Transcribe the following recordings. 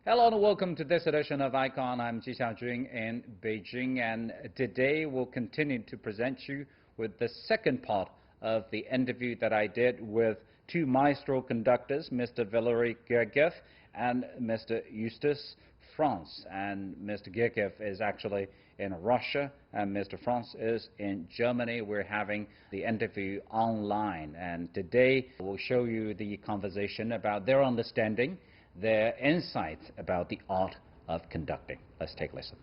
Hello and welcome to this edition of Icon. I'm Ji Xiaojun in Beijing, and today we'll continue to present you with the second part of the interview that I did with two maestro conductors, Mr. Valery Gergiev and Mr. Justus Frantz. And Mr. Gergiev is actually in Russia and Mr. Frantz is in Germany. We're having the interview online, and today we'll show you the conversation about their understanding, their insights about the art of conducting. Let's take a listen.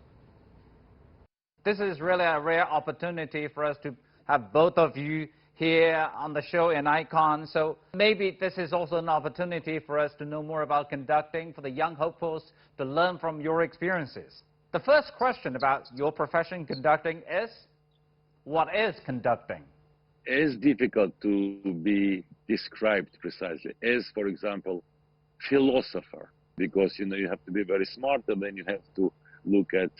This is really a rare opportunity for us to have both of you here on the show in Icon. So maybe this is also an opportunity for us to know more about conducting, for the young hopefuls to learn from your experiences. The first question about your profession, conducting, is what is conducting? It's difficult to be described precisely as, for example, philosopher, because you have to be very smart, and then you have to look at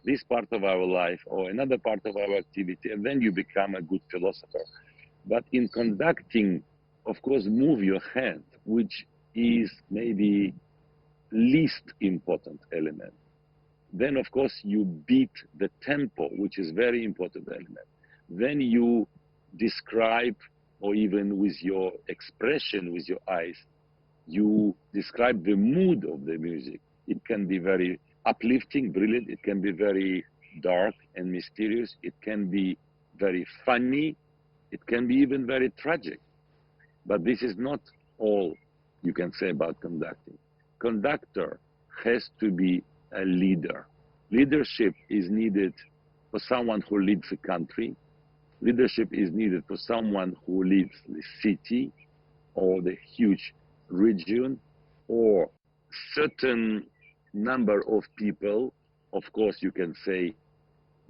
this part of our life or another part of our activity, and then you become a good philosopher. But in conducting, of course, move your hand, which is maybe least important element. Then, of course, you beat the tempo, which is very important element. Then you describe, or even with your expression, with your eyes, you describe the mood of the music. It can be very uplifting, brilliant. It can be very dark and mysterious. It can be very funny. It can be even very tragic. But this is not all you can say about conducting. Conductor has to be a leader. Leadership is needed for someone who leads a country. Leadership is needed for someone who leads the city or the huge region or certain number of people. Of course, you can say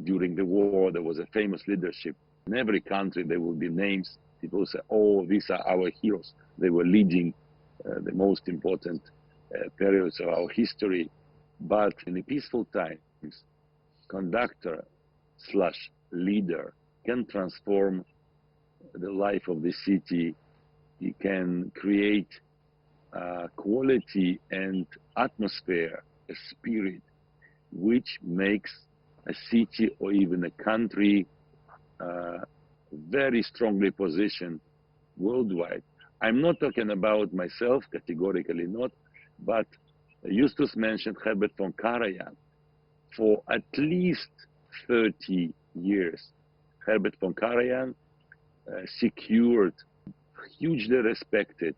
during the war there was a famous leadership. In every country there will be names. People say, oh, these are our heroes. They were leading the most important periods of our history. But in the peaceful times, conductor / leader can transform the life of the city. He can create quality and atmosphere, a spirit, which makes a city or even a country very strongly positioned worldwide. I'm not talking about myself, categorically not, but Justus mentioned Herbert von Karajan. For at least 30 years, Herbert von Karajan secured hugely respected,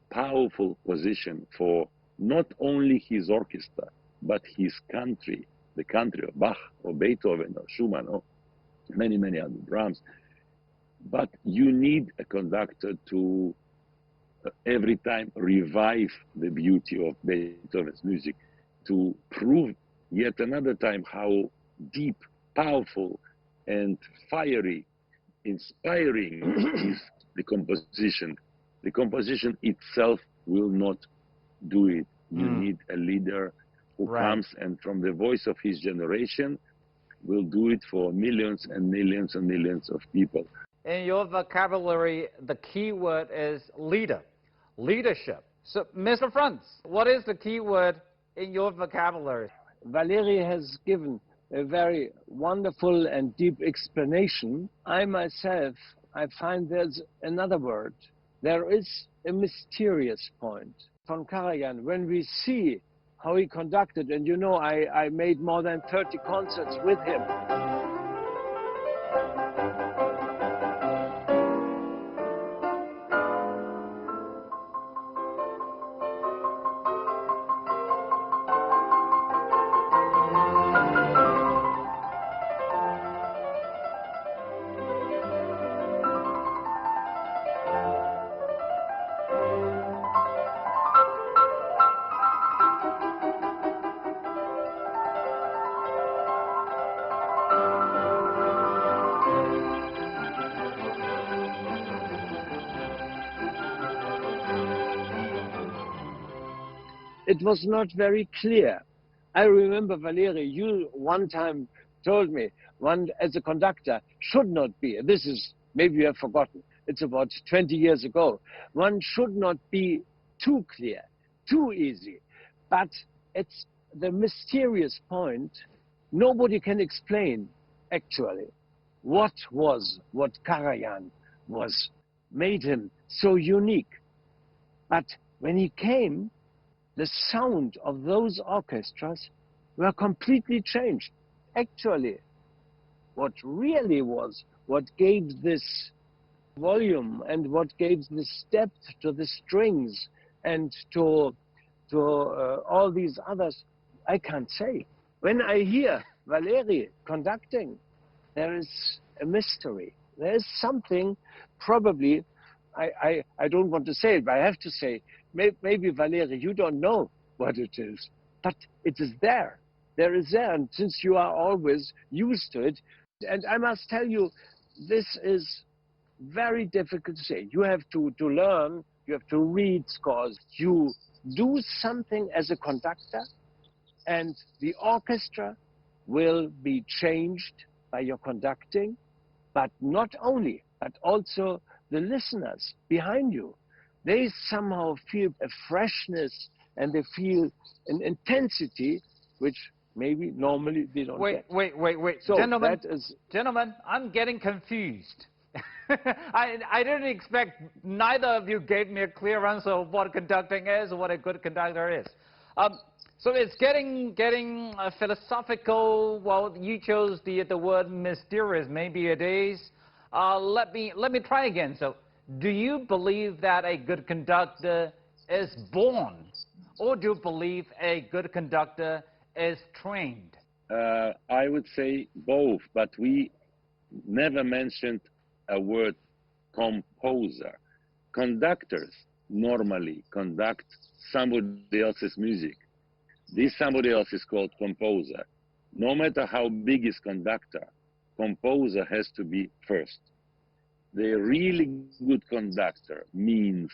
powerful position for not only his orchestra, but his country, the country of Bach or Beethoven or Schumann or many, many other drums. But you need a conductor to every time revive the beauty of Beethoven's music, to prove yet another time how deep, powerful, and fiery, inspiring is the composition. The composition itself will not do it. You need a leader who comes and from the voice of his generation will do it for millions and millions and millions of people. In your vocabulary, the key word is leader, leadership. So, Mr. Frantz, what is the key word in your vocabulary? Valery has given a very wonderful and deep explanation. I myself, I find there's another word. There is a mysterious point. Von Karajan, when we see how he conducted, and you know, I made more than 30 concerts with him. It was not very clear. I remember, Valery, you one time told me, one as a conductor should not be, this is, maybe you have forgotten, it's about 20 years ago, one should not be too clear, too easy, but it's the mysterious point. Nobody can explain, actually, what Karajan was, made him so unique. But when he came, the sound of those orchestras were completely changed. Actually, what really was, what gave this volume and what gave this depth to the strings and to all these others, I can't say. When I hear Valery conducting, there is a mystery. There is something, probably, I don't want to say it, but I have to say, maybe Valery, you don't know what it is, but it is there. There is there, and since you are always used to it, and I must tell you, this is very difficult to say. You have to learn, you have to read scores, you do something as a conductor, and the orchestra will be changed by your conducting, but not only, but also the listeners behind you. They somehow feel a freshness and they feel an intensity which maybe normally they don't get. Wait. So gentlemen, I'm getting confused. I didn't expect, neither of you gave me a clear answer of what conducting is or what a good conductor is. So it's getting philosophical. Well, you chose the word mysterious. Maybe it is. Let me try again. So, do you believe that a good conductor is born, or do you believe a good conductor is trained? I would say both, but we never mentioned a word composer. Conductors normally conduct somebody else's music. This somebody else is called composer. No matter how big is conductor, composer has to be first. The really good conductor means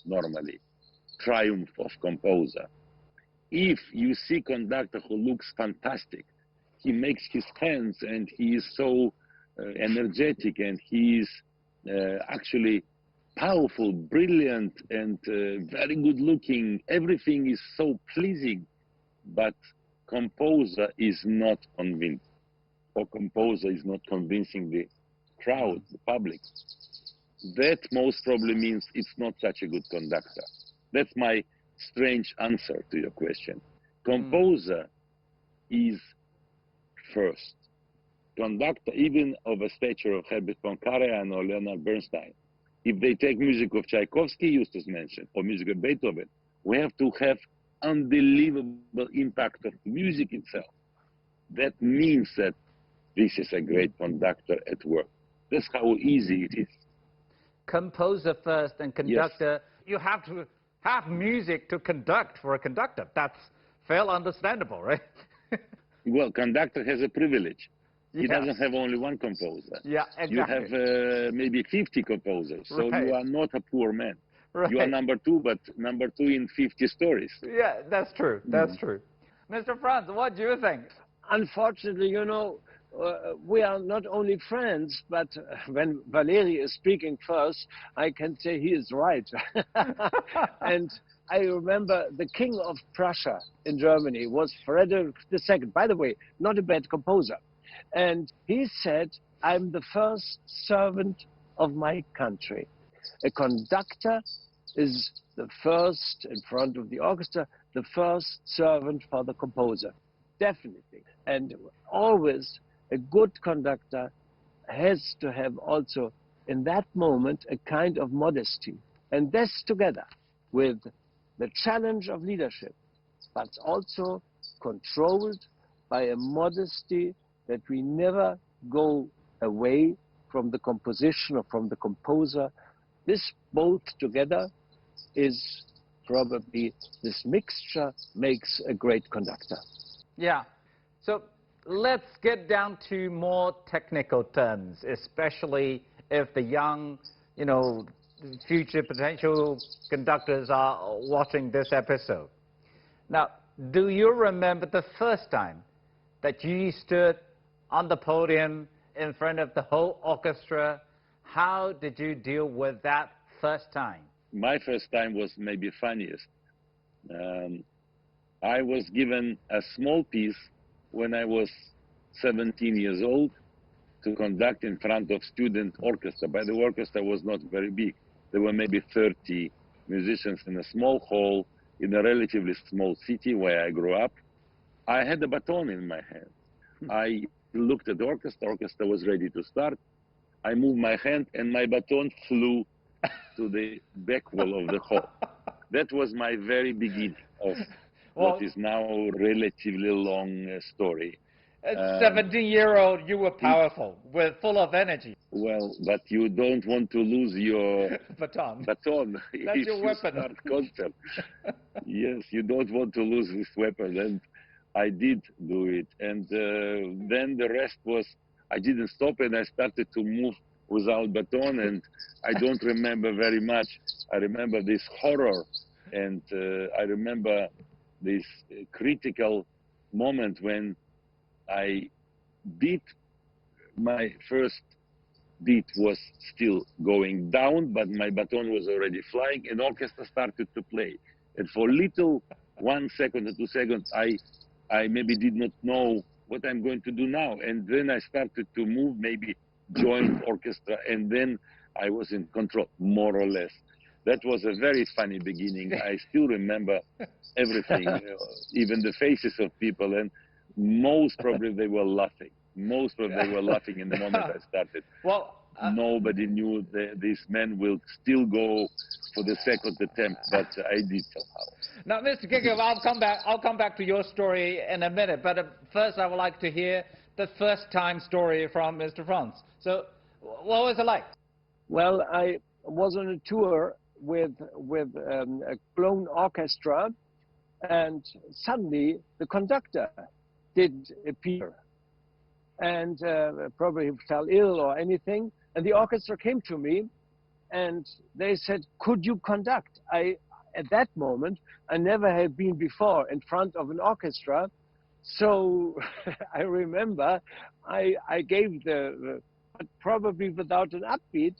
normally triumph of composer. If you see conductor who looks fantastic, he makes his hands and he is so energetic and he is actually powerful, brilliant, and very good looking. Everything is so pleasing, but composer is not convinced, or composer is not convincing the crowd, the public. That most probably means it's not such a good conductor. That's my strange answer to your question. Composer is first. Conductor, even of a stature of Herbert von Karajan or Leonard Bernstein, if they take music of Tchaikovsky, Justus mentioned, or music of Beethoven, we have to have unbelievable impact of music itself. That means that this is a great conductor at work. That's how easy it is. Composer first and conductor. Yes. You have to have music to conduct for a conductor. That's fairly understandable, right? Well, conductor has a privilege. He Yes. doesn't have only one composer. Yeah, exactly. You have maybe 50 composers, so Right. you are not a poor man. Right. You are number two, but number two in 50 stories. Yeah, that's true. That's true. Mr. Frantz, what do you think? unfortunately, you know, we are not only friends, but when Valery is speaking first, I can say he is right. And I remember the King of Prussia in Germany was Frederick II, by the way, not a bad composer. And he said, I'm the first servant of my country. A conductor is the first, in front of the orchestra, the first servant for the composer. Definitely. And always a good conductor has to have also, in that moment, a kind of modesty. And this together with the challenge of leadership, but also controlled by a modesty that we never go away from the composition or from the composer. This both together is probably, this mixture makes a great conductor. Yeah. So let's get down to more technical terms, especially if the young, you know, future potential conductors are watching this episode. Now, do you remember the first time that you stood on the podium in front of the whole orchestra? How did you deal with that first time? My first time was maybe funniest. I was given a small piece when I was 17 years old to conduct in front of student orchestra. But the orchestra was not very big. There were maybe 30 musicians in a small hall in a relatively small city where I grew up. I had a baton in my hand. I looked at the orchestra was ready to start. I moved my hand and my baton flew to the back wall of the hall. That was my very beginning of what is now a relatively long story. As 17-year-old, you were powerful, full of energy. Well, but you don't want to lose your baton. That's if your weapon. You start concert. Yes, you don't want to lose this weapon, and I did do it. And then the rest was, I didn't stop, and I started to move without baton, and I don't remember very much. I remember this horror, and I remember this critical moment when I beat, my first beat was still going down, but my baton was already flying, and orchestra started to play. And for little 1 second or 2 seconds, I maybe did not know what I'm going to do now. And then I started to move, maybe join orchestra, and then I was in control, more or less. That was a very funny beginning. I still remember everything, even the faces of people, and most probably they were laughing. Most probably they were laughing in the moment I started. Well, nobody knew this man will still go for the second attempt, but I did somehow. Now, Mr. Gergiev, I'll come back to your story in a minute, but first I would like to hear the first time story from Mr. Frantz. So, what was it like? Well, I was on a tour with a clone orchestra, and suddenly the conductor did appear, and probably he fell ill or anything, and the orchestra came to me and they said, could you conduct? At that moment, I never had been before in front of an orchestra, so I remember I gave but probably without an upbeat,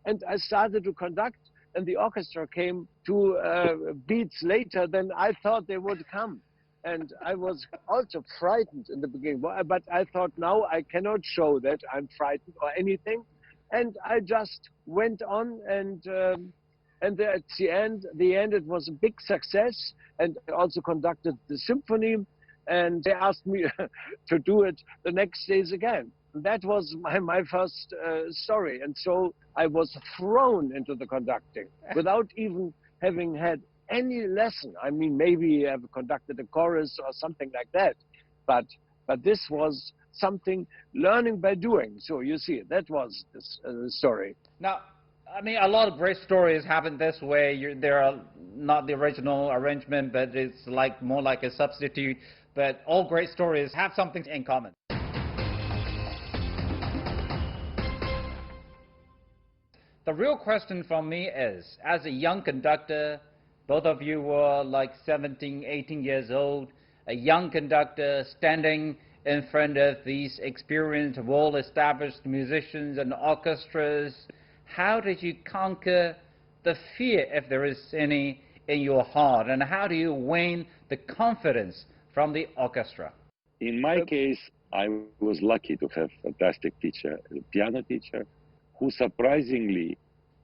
and I started to conduct, and the orchestra came 2 beats later than I thought they would come. And I was also frightened in the beginning, but I thought, now I cannot show that I'm frightened or anything. And I just went on, and at the end, it was a big success. And I also conducted the symphony, and they asked me to do it the next days again. That was my first story. And so I was thrown into the conducting without even having had any lesson. I mean, maybe I've conducted a chorus or something like that, but this was something learning by doing. So you see, that was the story. Now, I mean, a lot of great stories happen this way. They are not the original arrangement, but it's more like a substitute. But all great stories have something in common. The real question for me is, as a young conductor, both of you were like 17, 18 years old, a young conductor standing in front of these experienced, well-established musicians and orchestras. How did you conquer the fear, if there is any, in your heart? And how do you win the confidence from the orchestra? In my case, I was lucky to have a fantastic teacher, a piano teacher, who surprisingly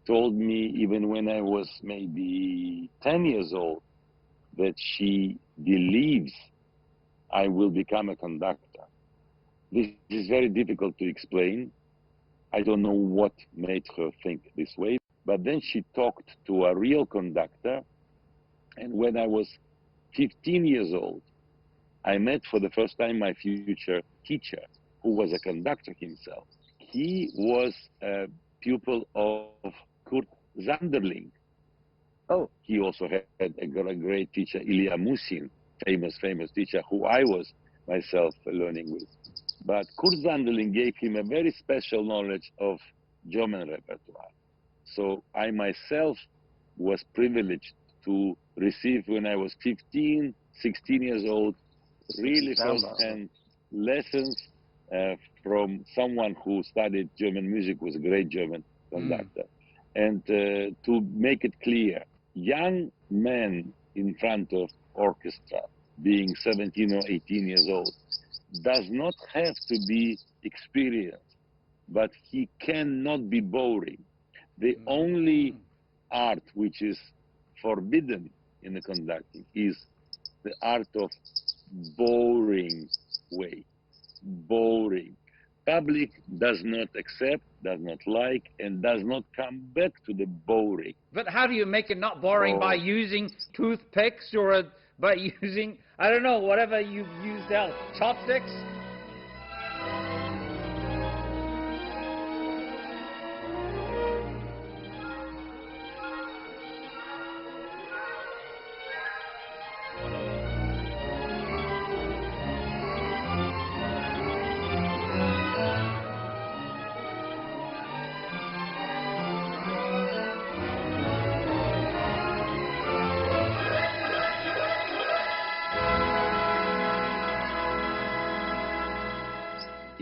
told me, even when I was maybe 10 years old, that she believes I will become a conductor. This is very difficult to explain. I don't know what made her think this way, but then she talked to a real conductor, and when I was 15 years old, I met for the first time my future teacher, who was a conductor himself. He was a pupil of Kurt Sanderling. Oh. He also had a great teacher, Ilya Musin, famous teacher, who I was myself learning with. But Kurt Sanderling gave him a very special knowledge of German repertoire. So I myself was privileged to receive, when I was 15, 16 years old, really first-hand lessons from someone who studied German music, was a great German conductor. And to make it clear, young men in front of orchestra being 17 or 18 years old, does not have to be experienced, but he cannot be boring. The only art which is forbidden in the conducting is the art of boring way. Boring. Public does not accept, does not like, and does not come back to the boring. But how do you make it not boring? By using toothpicks or by using, I don't know, whatever you've used else, chopsticks?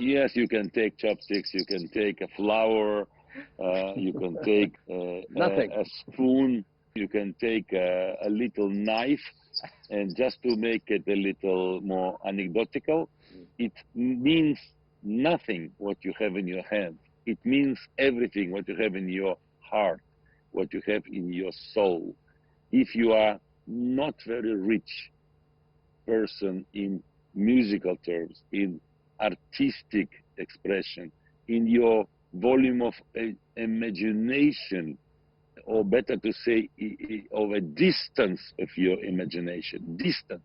Yes, you can take chopsticks, you can take a flower, you can take a spoon, you can take a little knife, and just to make it a little more anecdotal, it means nothing what you have in your hand. It means everything what you have in your heart, what you have in your soul. If you are not very rich person in musical terms, in artistic expression, in your volume of imagination, or better to say, of a distance of your imagination. Distance.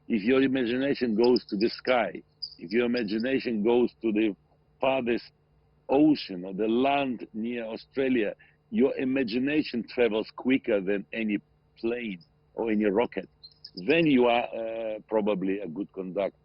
If your imagination goes to the sky, if your imagination goes to the farthest ocean or the land near Australia, your imagination travels quicker than any plane or any rocket. Then you are probably a good conductor.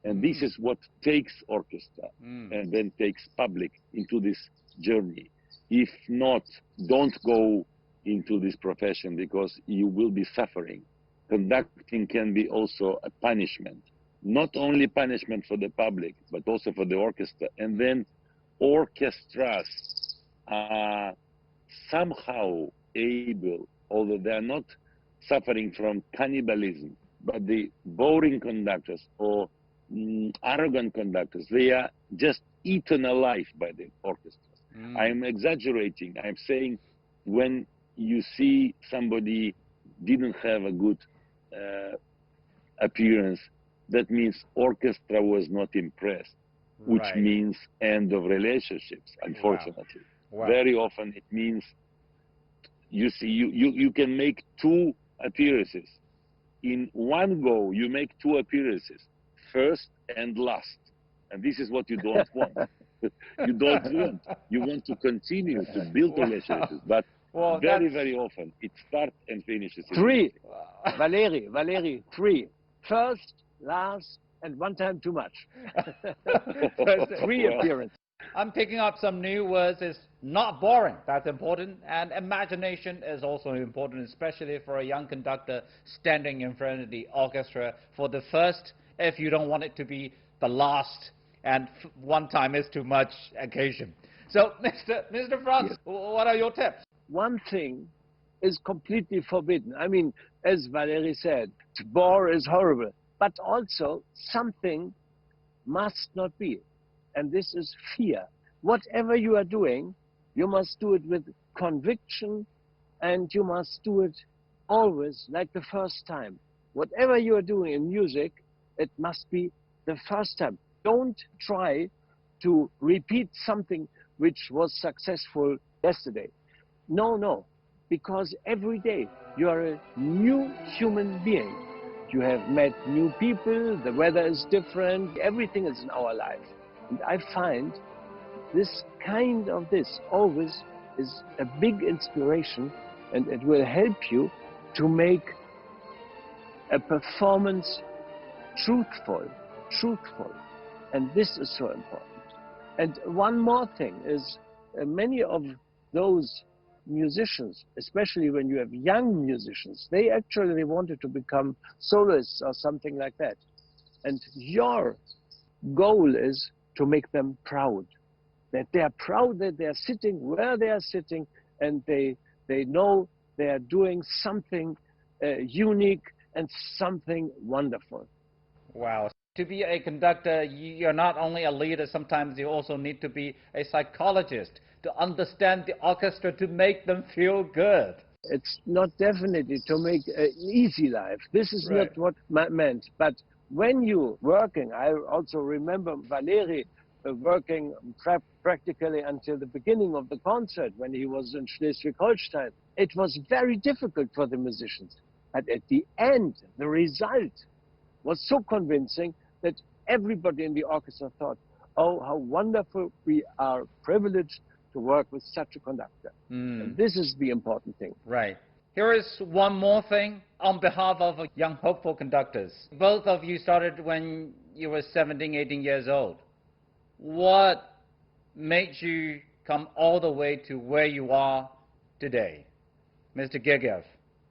And this is what takes orchestra and then takes public into this journey. If not, don't go into this profession because you will be suffering. Conducting can be also a punishment. Not only punishment for the public, but also for the orchestra. And then orchestras are somehow able, although they are not suffering from cannibalism, but the boring conductors or arrogant conductors, they are just eaten alive by the orchestra. I'm exaggerating. I'm saying when you see somebody didn't have a good appearance, that means orchestra was not impressed, which means end of relationships, unfortunately. Wow. Very often it means, you see, you can make two appearances. In one go, you make two appearances, first and last. And this is what you don't want. You don't want. You want to continue to build relationships, but very often it starts and finishes. Three. Valery, three. First, last, and one time too much. Three appearances. I'm picking up some new words. It's not boring. That's important. And imagination is also important, especially for a young conductor standing in front of the orchestra for the first, if you don't want it to be the last, and one time is too much occasion. So, Mr. Frantz, what are your tips? One thing is completely forbidden. I mean, as Valery said, bore is horrible, but also something must not be. And this is fear. Whatever you are doing, you must do it with conviction, and you must do it always like the first time. Whatever you are doing in music, it must be the first time. Don't try to repeat something which was successful yesterday. No, because every day you are a new human being. You have met new people, the weather is different, everything is in our life. And I find this kind of always is a big inspiration, and it will help you to make a performance truthful. And this is so important. And one more thing is many of those musicians, especially when you have young musicians, they actually wanted to become soloists or something like that. And your goal is to make them proud, that they are proud that they are sitting where they are sitting, and they know they are doing something unique and something wonderful. Wow. To be a conductor, you're not only a leader, sometimes you also need to be a psychologist to understand the orchestra, to make them feel good. It's not definitely to make an easy life. This is Right. not what meant. But when you working, I also remember Valery working practically until the beginning of the concert when he was in Schleswig-Holstein. It was very difficult for the musicians. But at the end, the result was so convincing that everybody in the orchestra thought, oh, how wonderful, we are privileged to work with such a conductor. And this is the important thing. Right. Here is one more thing on behalf of young hopeful conductors. Both of you started when you were 17, 18 years old. What made you come all the way to where you are today? Mr. Gergiev.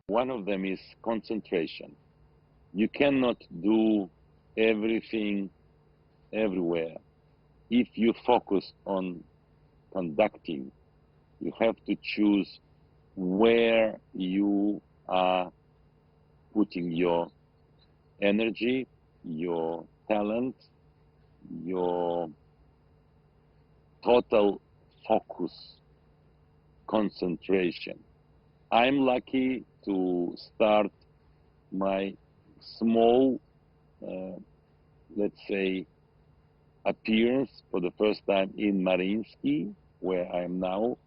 One of them is concentration. You cannot do everything everywhere. If you focus on conducting, you have to choose where you are putting your energy, your talent, your total focus, concentration. I'm lucky to start my small, let's say, appearance for the first time in Mariinsky, where I am now.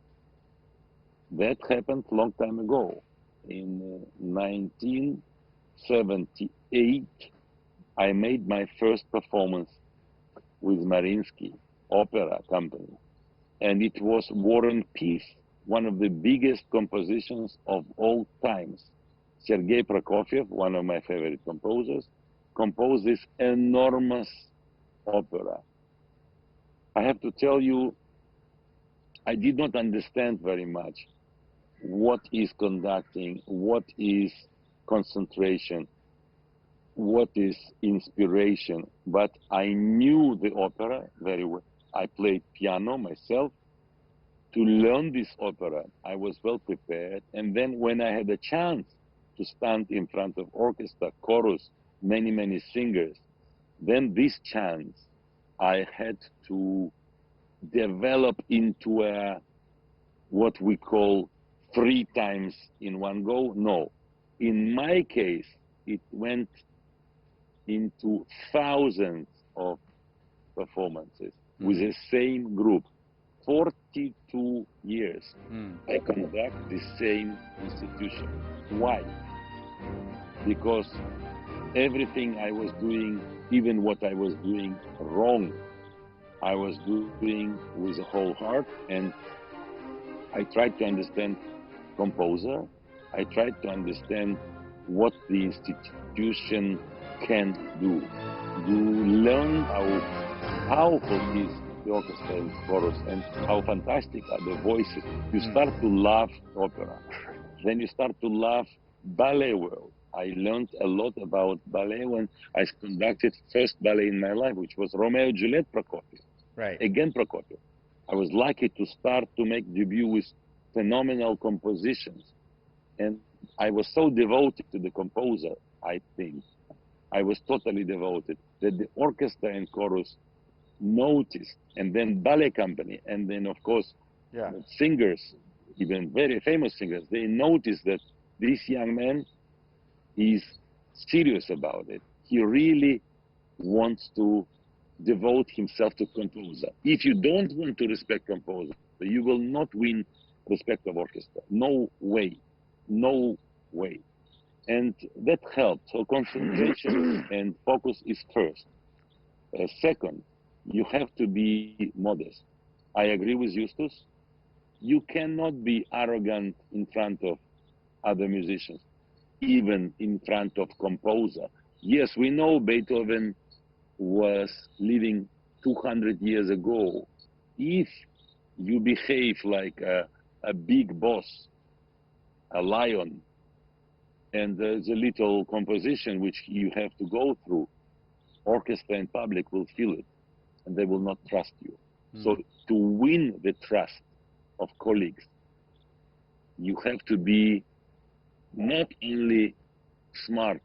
That happened a long time ago. In 1978, I made my first performance with Mariinsky Opera Company. And it was War and Peace, one of the biggest compositions of all times. Sergei Prokofiev, one of my favorite composers, composed this enormous opera. I have to tell you, I did not understand very much what is conducting, what is concentration, what is inspiration, but I knew the opera very well. I played piano myself. To learn this opera, I was well prepared, and then when I had a chance to stand in front of orchestra, chorus, many singers, then this chance I had to develop into a what we call 3 times in one go. No, in my case, it went into thousands of performances with the same group. 42 years I conduct the same institution. Why? Because everything I was doing, even what I was doing wrong, I was doing with a whole heart, and I tried to understand composer. I tried to understand what the institution can do. You learn how powerful is the orchestra and chorus and how fantastic are the voices. You start to love opera. Then you start to love ballet world. I learned a lot about ballet when I conducted first ballet in my life, which was Romeo and Juliet Prokofiev. Right. Again, Prokofiev. I was lucky to start to make debut with phenomenal compositions. And I was so devoted to the composer, I think. I was totally devoted that the orchestra and chorus noticed, and then ballet company, and then of course singers, even very famous singers, they noticed that this young man is serious about it. He really wants to devote himself to composer. If you don't want to respect composer, you will not win respect of orchestra. No way. No way. And that helped. So concentration and focus is first. Second, you have to be modest. I agree with Justus. You cannot be arrogant in front of other musicians, even in front of composer. Yes, we know Beethoven was living 200 years ago. If you behave like a big boss, a lion, and there's a little composition which you have to go through, orchestra and public will feel it, and they will not trust you. So to win the trust of colleagues, you have to be not only smart,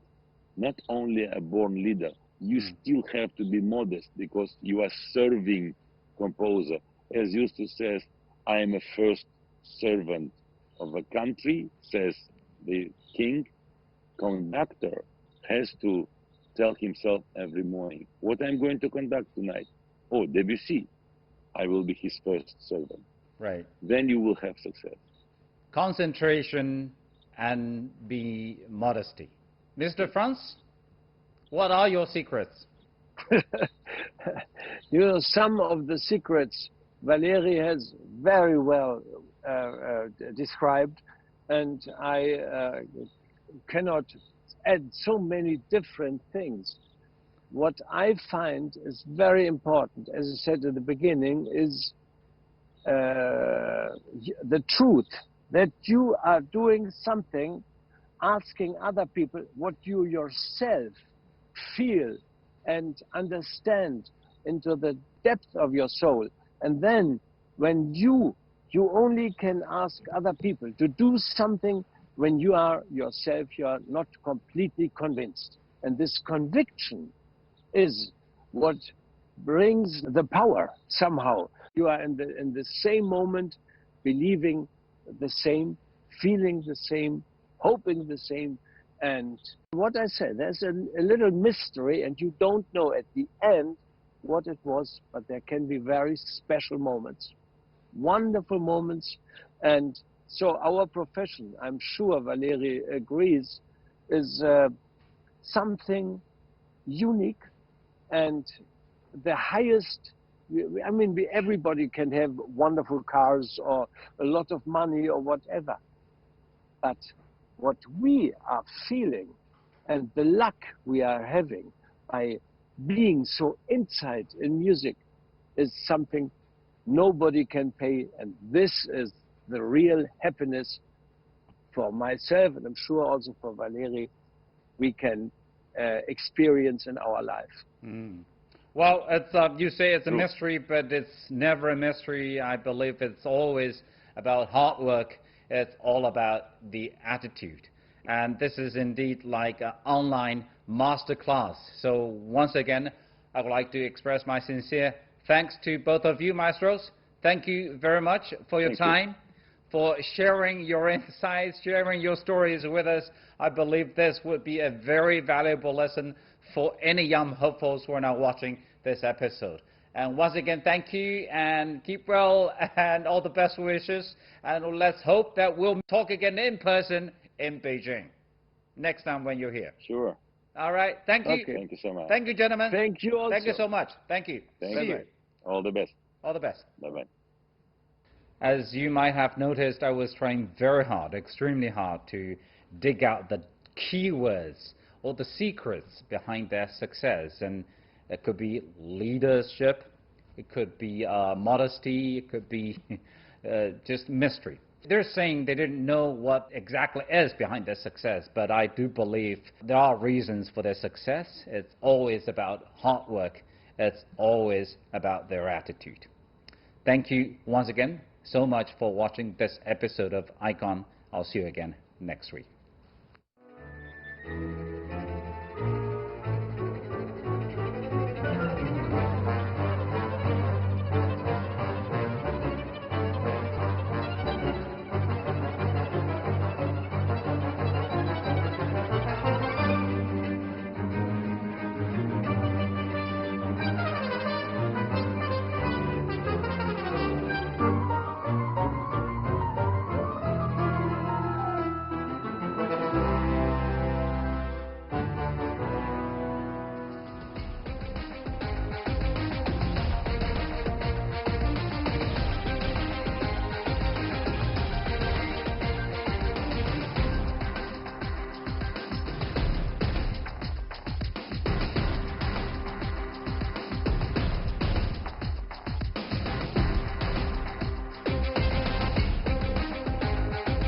not only a born leader, you still have to be modest because you are serving composer. As Justus says, I am a first servant of a country, says the king. Conductor has to tell himself every morning, what I'm going to conduct tonight. Oh, Debussy, I will be his first servant. Right. Then you will have success. Concentration and be modesty. Mr. Frantz, what are your secrets? You know, some of the secrets Valery has very well described, and I cannot add so many different things. What I find is very important, as I said at the beginning, is the truth, that you are doing something, asking other people what you yourself feel and understand into the depth of your soul. And then when you only can ask other people to do something when you are yourself, you are not completely convinced. And this conviction is what brings the power somehow. You are in the same moment, believing the same, feeling the same, hoping the same. And what I said, there's a little mystery, and you don't know at the end what it was, but there can be very special moments, wonderful moments. And so our profession, I'm sure Valery agrees, is something unique and the highest. I mean, everybody can have wonderful cars or a lot of money or whatever. But what we are feeling and the luck we are having by being so inside in music is something nobody can pay. And this is the real happiness for myself, and I'm sure also for Valery, we can experience in our life. Well, it's, you say it's a mystery, but it's never a mystery. I believe it's always about hard work. It's all about the attitude. And this is indeed like an online masterclass. So once again, I would like to express my sincere thanks to both of you, maestros. Thank you very much for your time, for sharing your insights, sharing your stories with us. I believe this would be a very valuable lesson for any young hopefuls who are now watching this episode. And once again, thank you, and keep well, and all the best wishes. And let's hope that we'll talk again in person in Beijing next time when you're here. Sure. All right. Thank you. Okay. Thank you so much. Thank you, gentlemen. Thank you also. Thank you so much. Thank you. Thank you. All the best. All the best. Bye-bye. As you might have noticed, I was trying very hard, extremely hard, to dig out the keywords or the secrets behind their success. And it could be leadership, it could be modesty, it could be just mystery. They're saying they didn't know what exactly is behind their success, but I do believe there are reasons for their success. It's always about hard work. It's always about their attitude. Thank you once again so much for watching this episode of Icon. I'll see you again next week.